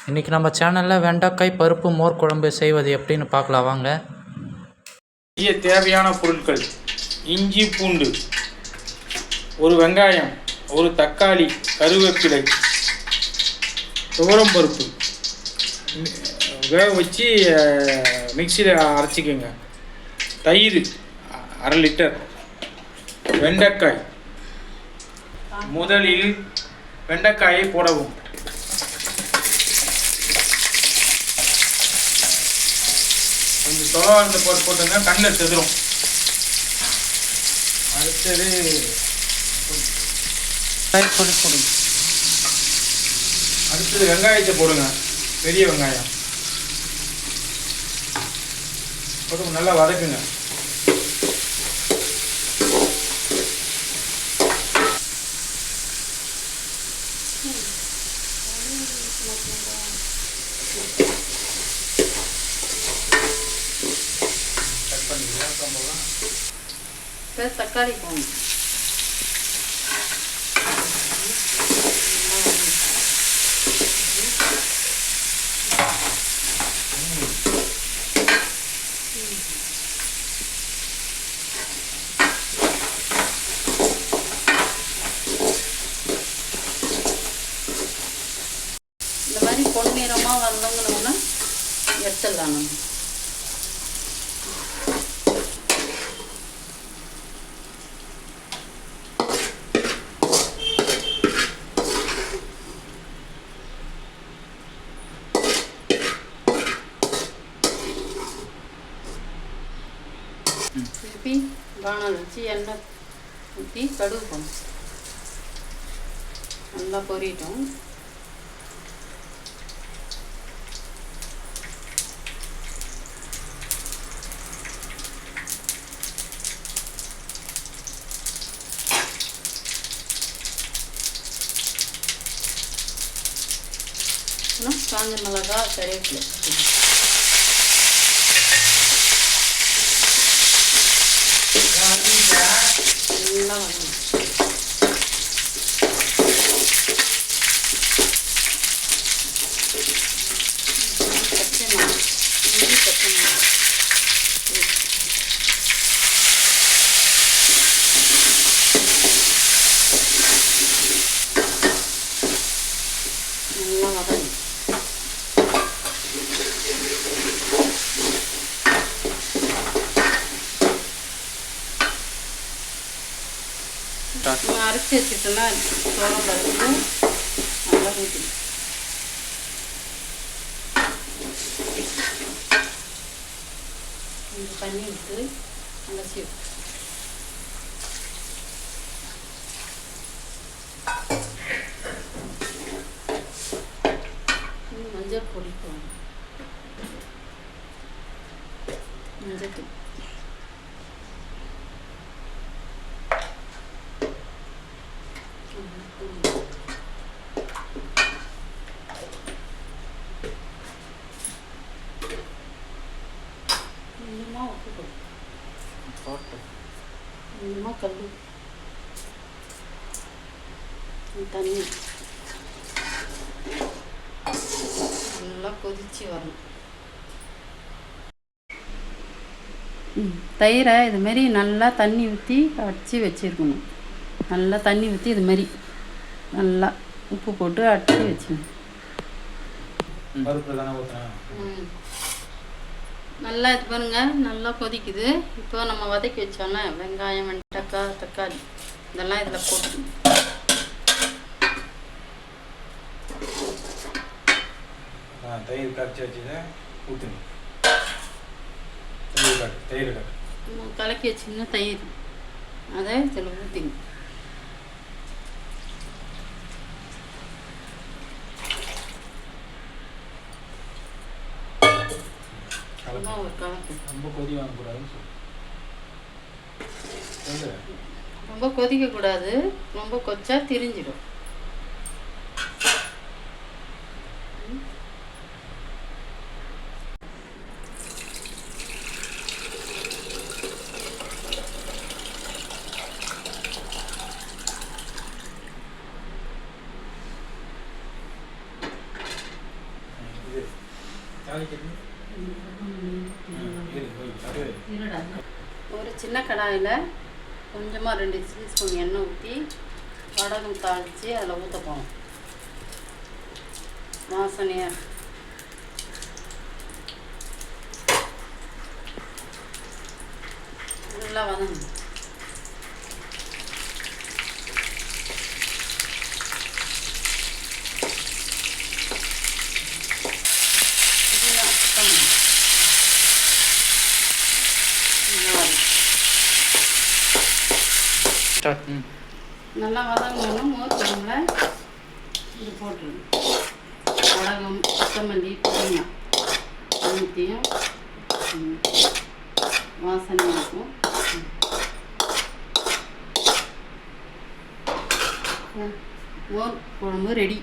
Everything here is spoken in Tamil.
இன்றைக்கி நம்ம சேனலில் வெண்டைக்காய் பருப்பு மோர் குழம்பு செய்வது எப்படின்னு பார்க்கலாம் வாங்க. செய்ய தேவையான பொருட்கள்: இஞ்சி பூண்டு, ஒரு வெங்காயம், ஒரு தக்காளி, கருவேப்பிலை, துவரம்பருப்பு வேக வச்சு மிக்சியில் அரைச்சிக்கோங்க. தயிர் 1/2 லிட்டர், வெண்டைக்காய். முதலில் வெண்டைக்காயை போடவும். கொஞ்சம் தொலைவாழ்ந்த போட்டுங்க, கண்ணில் செதுரும். அடுத்தது அடுத்தது வெங்காயத்தை போடுங்க. பெரிய வெங்காயம் போட்டு நல்லா வதக்குங்க. தக்காளி போடணும். இந்த மாதிரி பொன்னிறமாக வந்தோங்கன்னா எடுத்துடலாம் நம்ம. திருப்பி வானல் வச்சு எண்ணெய் ஊற்றி கடுகு போடணும். நல்லா பொரியட்டும். காஞ்ச மிளகா, கருவேப்பிலை எல்லாம் வரணும். பச்சை மிளகா, இஞ்சி, பச்சை மிளகா நல்லா வதங்கணும். அரைச்சி வச்சுட்டோம்னா சோளம் பருப்பு நல்லா ஊற்றணும். கொஞ்சம் தண்ணி விட்டு அலசி மஞ்சள் பொடி போடணும். மஞ்சள் தூள், கொஞ்சமாக உப்பு போட்டு, கொஞ்சமாக கல், தண்ணி நல்லா கொதித்து வரணும். தயிரை இதுமாரி நல்லா தண்ணி ஊற்றி அடித்து வச்சுருக்கணும். நல்லா தண்ணி ஊற்றி இதுமாரி நல்லா உப்பு போட்டு அடித்து வச்சுக்கணும். நல்லா இது பாருங்க, நல்லா கொதிக்குது. இப்போ நம்ம வதக்கி வச்சோன்னா வெங்காயம், வெண்டைக்காய், தக்காளி இதெல்லாம் இதில் போட்டுக்கணும். தயிர் கரைச்சி வச்சு ஊற்றணும். கலக்கி வச்சிங்கன்னா தயிர் அதை இதில் ஊற்றிங்க. ஒரு கலக்கு. ரொம்ப கொதி வாங்கக்கூடாது, ரொம்ப கொதிக்கக்கூடாது. ரொம்ப கொச்சா திரிஞ்சிடும். தாளிக்கிறது ஒரு சின்ன கடாயில் கொஞ்சமாக 2 டீஸ்பூன் எண்ணெய் ஊற்றி வடகம் தாளித்து அதில் ஊற்ற போகணும். வாசனையாக நல்லா வதங்கணும். ஸ்டார்ட். நல்லா வதங்கணும்னா மோர் குழம்புல இது போட்டுருங்க. வடகம், கொத்தமல்லி, புதினா அனைத்தையும் வாசனையாக இருக்கும். மோர் குழம்பு ரெடி.